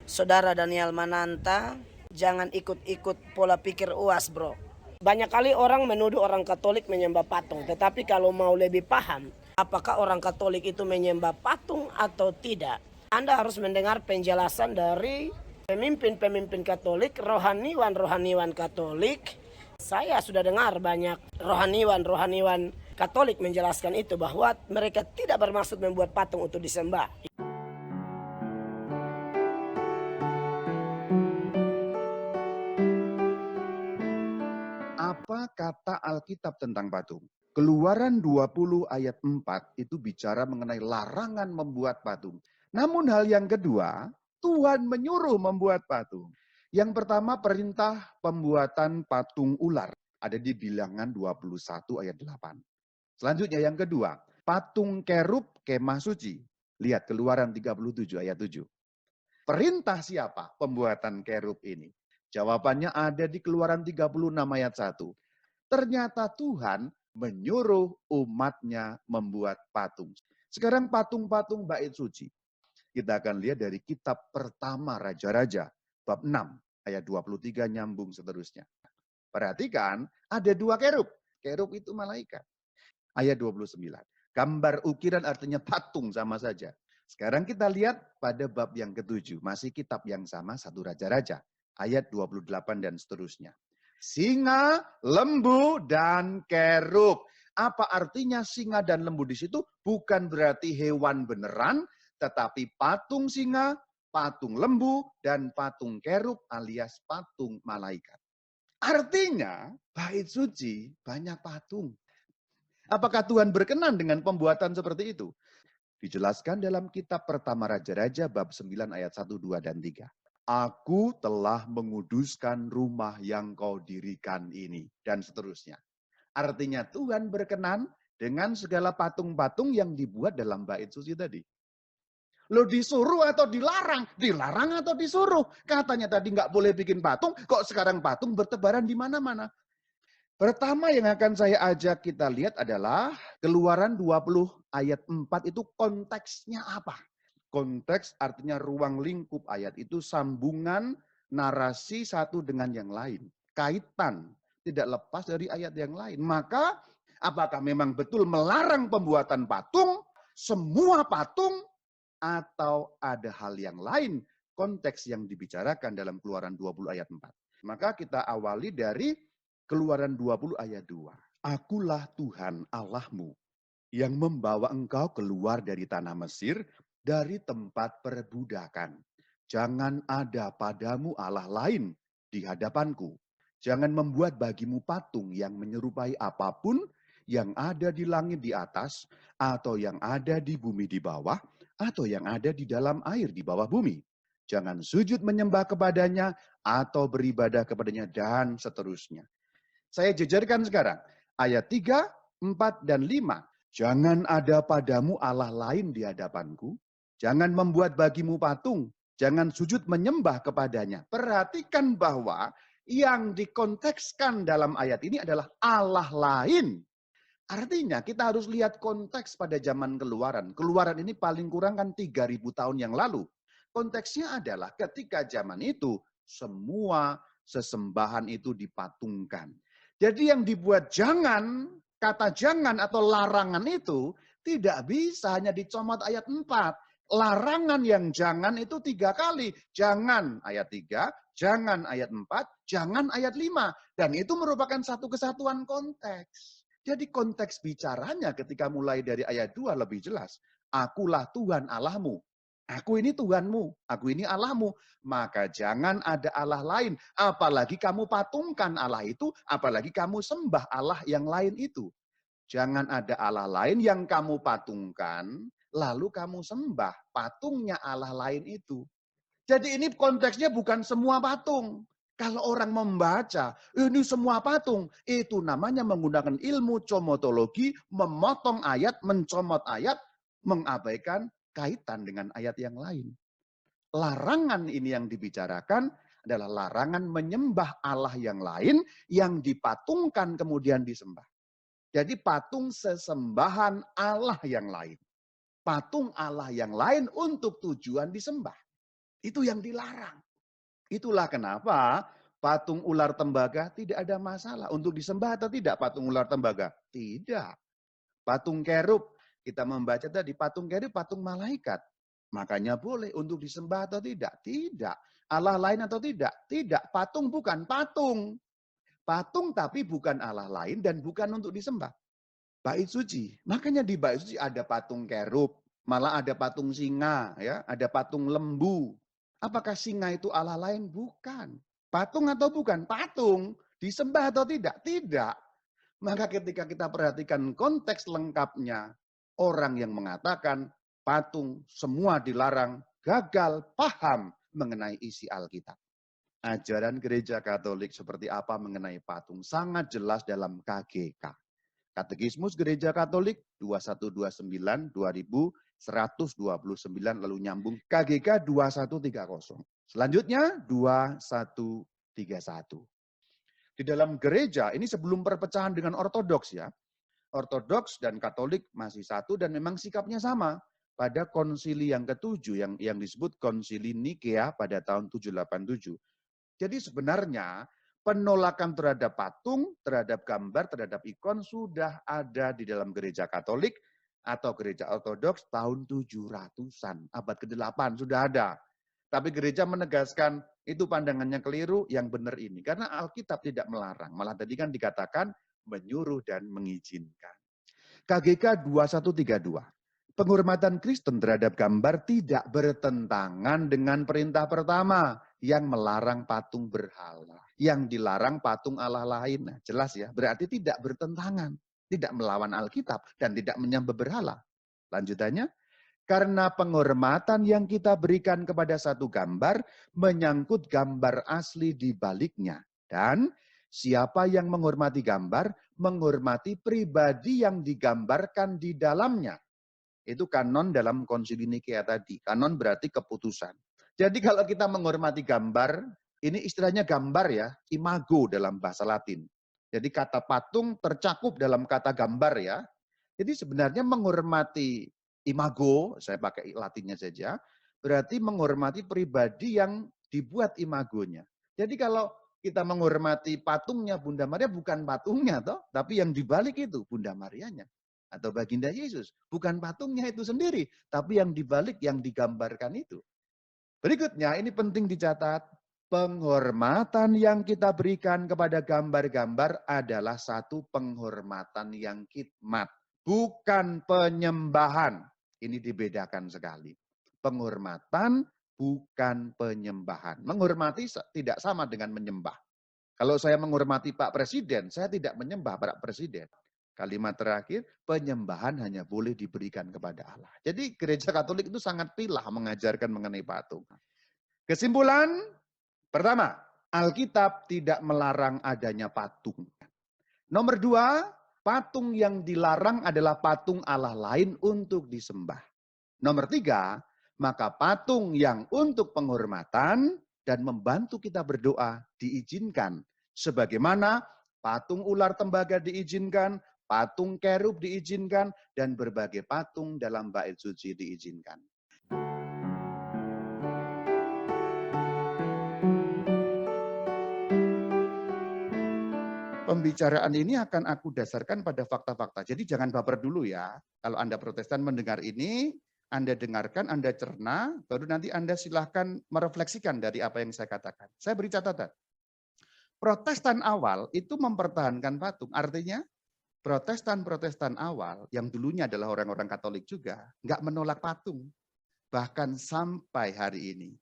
Saudara Daniel Mananta, jangan ikut-ikut pola pikir UAS, bro. Banyak kali orang menuduh orang Katolik menyembah patung, tetapi kalau mau lebih paham, apakah orang Katolik itu menyembah patung atau tidak, Anda harus mendengar penjelasan dari pemimpin-pemimpin Katolik, rohaniwan-rohaniwan Katolik. Saya sudah dengar banyak rohaniwan-rohaniwan Katolik menjelaskan itu, bahwa mereka tidak bermaksud membuat patung untuk disembah. Apa kata Alkitab tentang patung? Keluaran 20 ayat 4 itu bicara mengenai larangan membuat patung. Namun hal yang kedua, Tuhan menyuruh membuat patung. Yang pertama perintah pembuatan patung ular. Ada di Bilangan 21 ayat 8. Selanjutnya yang kedua, patung kerub kemah suci. Lihat Keluaran 37 ayat 7. Perintah siapa pembuatan kerub ini? Jawabannya ada di Keluaran 36 ayat 1. Ternyata Tuhan menyuruh umatnya membuat patung. Sekarang patung-patung bait suci. Kita akan lihat dari kitab pertama Raja-Raja, bab 6, ayat 23 nyambung seterusnya. Perhatikan, ada dua kerub. Kerub itu malaikat. Ayat 29. Gambar ukiran artinya patung sama saja. Sekarang kita lihat pada bab yang ketujuh. Masih kitab yang sama, satu Raja-Raja. Ayat 28 dan seterusnya. Singa, lembu, dan kerub. Apa artinya singa dan lembu di situ? Bukan berarti hewan beneran, tetapi patung singa, patung lembu, dan patung kerub alias patung malaikat. Artinya, bait suci banyak patung. Apakah Tuhan berkenan dengan pembuatan seperti itu? Dijelaskan dalam kitab pertama Raja-Raja bab 9 ayat 1, 2, dan 3. Aku telah menguduskan rumah yang kau dirikan ini. Dan seterusnya. Artinya Tuhan berkenan dengan segala patung-patung yang dibuat dalam bait suci tadi. Lo disuruh atau dilarang? Dilarang atau disuruh? Katanya tadi nggak boleh bikin patung, kok sekarang patung bertebaran di mana-mana? Pertama yang akan saya ajak kita lihat adalah Keluaran 20 ayat 4 itu konteksnya apa? Konteks artinya ruang lingkup ayat itu sambungan narasi satu dengan yang lain. Kaitan, tidak lepas dari ayat yang lain. Maka apakah memang betul melarang pembuatan patung, semua patung, atau ada hal yang lain konteks yang dibicarakan dalam Keluaran 20 ayat 4. Maka kita awali dari Keluaran 20 ayat 2. Akulah Tuhan Allahmu yang membawa engkau keluar dari tanah Mesir, dari tempat perbudakan. Jangan ada padamu Allah lain di hadapanku. Jangan membuat bagimu patung yang menyerupai apapun yang ada di langit di atas, atau yang ada di bumi di bawah, atau yang ada di dalam air di bawah bumi. Jangan sujud menyembah kepadanya, atau beribadah kepadanya, dan seterusnya. Saya jejerkan sekarang. Ayat 3, 4, dan 5. Jangan ada padamu Allah lain di hadapanku. Jangan membuat bagimu patung. Jangan sujud menyembah kepadanya. Perhatikan bahwa yang dikontekskan dalam ayat ini adalah Allah lain. Artinya kita harus lihat konteks pada zaman keluaran. Keluaran ini paling kurang kan 3.000 tahun yang lalu. Konteksnya adalah ketika zaman itu semua sesembahan itu dipatungkan. Jadi yang dibuat jangan, kata jangan atau larangan itu tidak bisa hanya dicomot ayat 4. Larangan yang jangan itu 3 kali. Jangan ayat 3, jangan ayat 4, jangan ayat 5. Dan itu merupakan satu kesatuan konteks. Jadi konteks bicaranya ketika mulai dari ayat 2 lebih jelas. Akulah Tuhan Allahmu. Aku ini Tuhanmu, aku ini Allahmu. Maka jangan ada Allah lain. Apalagi kamu patungkan Allah itu, apalagi kamu sembah Allah yang lain itu. Jangan ada Allah lain yang kamu patungkan, lalu kamu sembah patungnya Allah lain itu. Jadi ini konteksnya bukan semua patung. Kalau orang membaca, ini semua patung. Itu namanya menggunakan ilmu comotologi, memotong ayat, mencomot ayat, mengabaikan kaitan dengan ayat yang lain. Larangan ini yang dibicarakan adalah larangan menyembah Allah yang lain yang dipatungkan kemudian disembah. Jadi patung sesembahan Allah yang lain. Patung Allah yang lain untuk tujuan disembah. Itu yang dilarang. Itulah kenapa patung ular tembaga tidak ada masalah. Untuk disembah atau tidak patung ular tembaga? Tidak. Patung kerub, kita membaca tadi patung kerub, patung malaikat. Makanya boleh untuk disembah atau tidak? Tidak. Allah lain atau tidak? Tidak. Patung bukan patung. Patung tapi bukan Allah lain dan bukan untuk disembah. Bait suci. Makanya di bait suci ada patung kerub, malah ada patung singa, ya, ada patung lembu. Apakah singa itu Allah lain? Bukan. Patung atau bukan? Patung. Disembah atau tidak? Tidak. Maka ketika kita perhatikan konteks lengkapnya, orang yang mengatakan patung semua dilarang, gagal paham mengenai isi Alkitab. Ajaran gereja Katolik seperti apa mengenai patung sangat jelas dalam KGK. Katekismus Gereja Katolik 2129 2129 lalu nyambung KGK 2130. Selanjutnya 2131. Di dalam gereja, ini sebelum perpecahan dengan Ortodoks ya. Ortodoks dan Katolik masih satu dan memang sikapnya sama. Pada konsili yang ketujuh, yang disebut konsili Nikea pada tahun 787. Jadi sebenarnya penolakan terhadap patung, terhadap gambar, terhadap ikon sudah ada di dalam gereja Katolik atau gereja Ortodoks tahun 700-an. Abad ke-8 sudah ada. Tapi gereja menegaskan itu pandangannya keliru, yang benar ini. Karena Alkitab tidak melarang. Malah tadi kan dikatakan menyuruh dan mengizinkan. KGK 2132. Penghormatan Kristen terhadap gambar tidak bertentangan dengan perintah pertama yang melarang patung berhala. Yang dilarang patung Allah lain. Nah, jelas ya, berarti tidak bertentangan. Tidak melawan Alkitab dan tidak menyembah berhala. Lanjutannya, karena penghormatan yang kita berikan kepada satu gambar menyangkut gambar asli di baliknya. Dan siapa yang menghormati gambar, menghormati pribadi yang digambarkan di dalamnya. Itu kanon dalam konsili Nikea tadi. Kanon berarti keputusan. Jadi kalau kita menghormati gambar, ini istilahnya gambar ya, imago dalam bahasa Latin. Jadi kata patung tercakup dalam kata gambar ya. Jadi sebenarnya menghormati imago, saya pakai Latinnya saja, berarti menghormati pribadi yang dibuat imagonya. Jadi kalau kita menghormati patungnya Bunda Maria, bukan patungnya toh, tapi yang dibalik itu Bunda Marianya atau Baginda Yesus, bukan patungnya itu sendiri, tapi yang dibalik yang digambarkan itu. Berikutnya, ini penting dicatat, penghormatan yang kita berikan kepada gambar-gambar adalah satu penghormatan yang khidmat, bukan penyembahan. Ini dibedakan sekali. Penghormatan bukan penyembahan. Menghormati tidak sama dengan menyembah. Kalau saya menghormati Pak Presiden, saya tidak menyembah Pak Presiden. Kalimat terakhir, penyembahan hanya boleh diberikan kepada Allah. Jadi gereja Katolik itu sangat pilah mengajarkan mengenai patung. Kesimpulan, pertama, Alkitab tidak melarang adanya patung. Nomor dua, patung yang dilarang adalah patung Allah lain untuk disembah. Nomor tiga, maka patung yang untuk penghormatan dan membantu kita berdoa diizinkan. Sebagaimana patung ular tembaga diizinkan, patung kerub diizinkan, dan berbagai patung dalam bait suci diizinkan. Pembicaraan ini akan aku dasarkan pada fakta-fakta. Jadi jangan baper dulu ya. Kalau Anda Protestan mendengar ini, Anda dengarkan, Anda cerna, baru nanti Anda silahkan merefleksikan dari apa yang saya katakan. Saya beri catatan. Protestan awal itu mempertahankan patung. Artinya Protestan awal yang dulunya adalah orang-orang Katolik juga, nggak menolak patung. Bahkan sampai hari ini.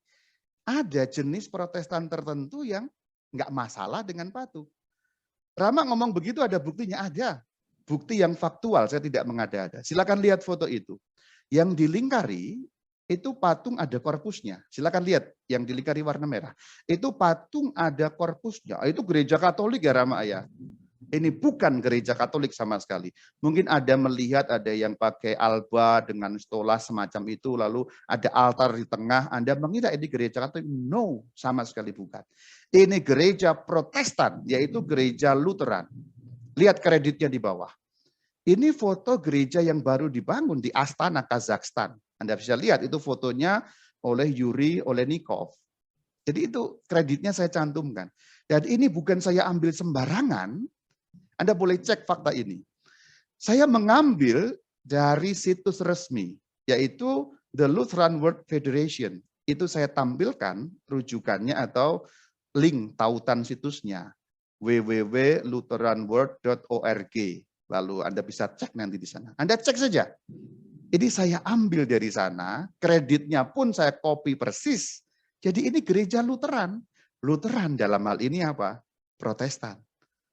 Ada jenis Protestan tertentu yang nggak masalah dengan patung. Rama ngomong begitu ada buktinya? Ada. Bukti yang faktual, saya tidak mengada-ada. Silakan lihat foto itu. Yang dilingkari, itu patung ada korpusnya. Silakan lihat yang dilingkari warna merah. Itu patung ada korpusnya. Itu gereja Katolik ya Rama ya. Ini bukan gereja Katolik sama sekali. Mungkin ada melihat ada yang pakai alba dengan stola semacam itu, lalu ada altar di tengah. Anda mengira ini gereja Katolik? No, sama sekali bukan. Ini gereja Protestan, yaitu gereja Lutheran. Lihat kreditnya di bawah. Ini foto gereja yang baru dibangun di Astana, Kazakhstan. Anda bisa lihat itu fotonya oleh Yuri Olenikov. Jadi itu kreditnya saya cantumkan. Dan ini bukan saya ambil sembarangan, Anda boleh cek fakta ini. Saya mengambil dari situs resmi, yaitu The Lutheran World Federation. Itu saya tampilkan rujukannya atau link tautan situsnya, www.lutheranworld.org. Lalu Anda bisa cek nanti di sana. Anda cek saja. Ini saya ambil dari sana, kreditnya pun saya copy persis. Jadi ini gereja Lutheran. Lutheran dalam hal ini apa? Protestan.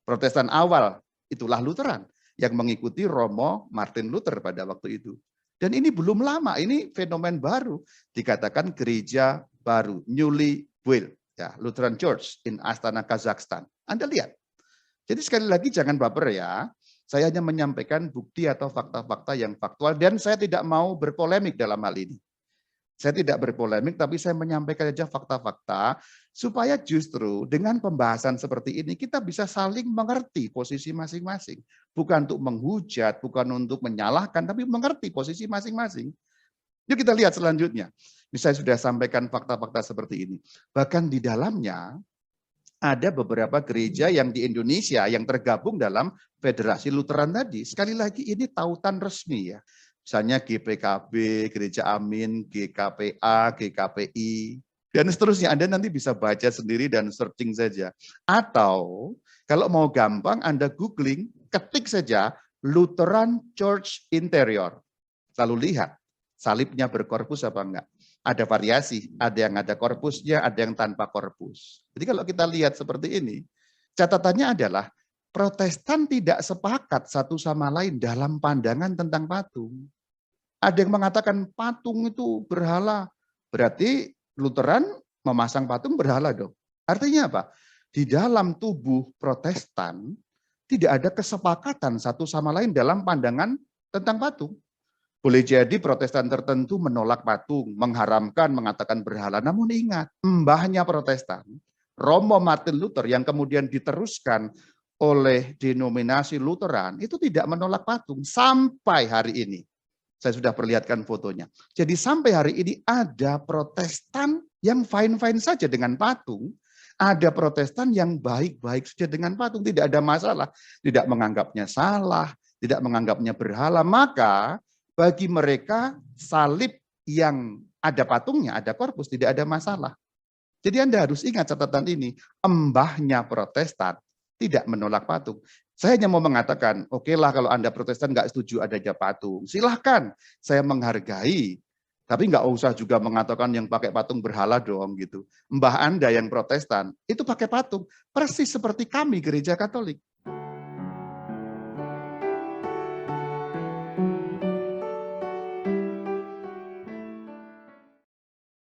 Protestan awal, itulah Lutheran yang mengikuti Romo Martin Luther pada waktu itu. Dan ini belum lama, ini fenomen baru. Dikatakan gereja baru, newly built. Ya, Lutheran Church in Astana, Kazakhstan. Anda lihat. Jadi sekali lagi jangan baper ya. Saya hanya menyampaikan bukti atau fakta-fakta yang faktual dan saya tidak mau berpolemik dalam hal ini. Saya tidak berpolemik, tapi saya menyampaikan saja fakta-fakta supaya justru dengan pembahasan seperti ini kita bisa saling mengerti posisi masing-masing. Bukan untuk menghujat, bukan untuk menyalahkan, tapi mengerti posisi masing-masing. Yuk kita lihat selanjutnya. Ini saya sudah sampaikan fakta-fakta seperti ini. Bahkan di dalamnya ada beberapa gereja yang di Indonesia yang tergabung dalam Federasi Lutheran tadi. Sekali lagi ini tautan resmi ya. Misalnya GPKB, Gereja Amin, GKPA, GKPI, dan seterusnya. Anda nanti bisa baca sendiri dan searching saja. Atau kalau mau gampang Anda googling, ketik saja Lutheran Church Interior. Lalu lihat salibnya berkorpus apa enggak. Ada variasi, ada yang ada korpusnya, ada yang tanpa korpus. Jadi kalau kita lihat seperti ini, catatannya adalah Protestan tidak sepakat satu sama lain dalam pandangan tentang patung. Ada yang mengatakan patung itu berhala, berarti Lutheran memasang patung berhala dong. Artinya apa? Di dalam tubuh Protestan tidak ada kesepakatan satu sama lain dalam pandangan tentang patung. Boleh jadi Protestan tertentu menolak patung, mengharamkan, mengatakan berhala. Namun ingat, mbahnya Protestan, Romo Martin Luther yang kemudian diteruskan oleh denominasi Lutheran, itu tidak menolak patung sampai hari ini. Saya sudah perlihatkan fotonya. Jadi sampai hari ini ada Protestan yang fine-fine saja dengan patung, ada Protestan yang baik-baik saja dengan patung, tidak ada masalah, tidak menganggapnya salah, tidak menganggapnya berhala, maka bagi mereka salib yang ada patungnya, ada korpus, tidak ada masalah. Jadi Anda harus ingat catatan ini, mbahnya Protestan tidak menolak patung. Saya hanya mau mengatakan, oke lah kalau Anda Protestan nggak setuju adanya patung, silahkan, saya menghargai. Tapi nggak usah juga mengatakan yang pakai patung berhala dong gitu. Mbah Anda yang Protestan itu pakai patung, persis seperti kami gereja Katolik.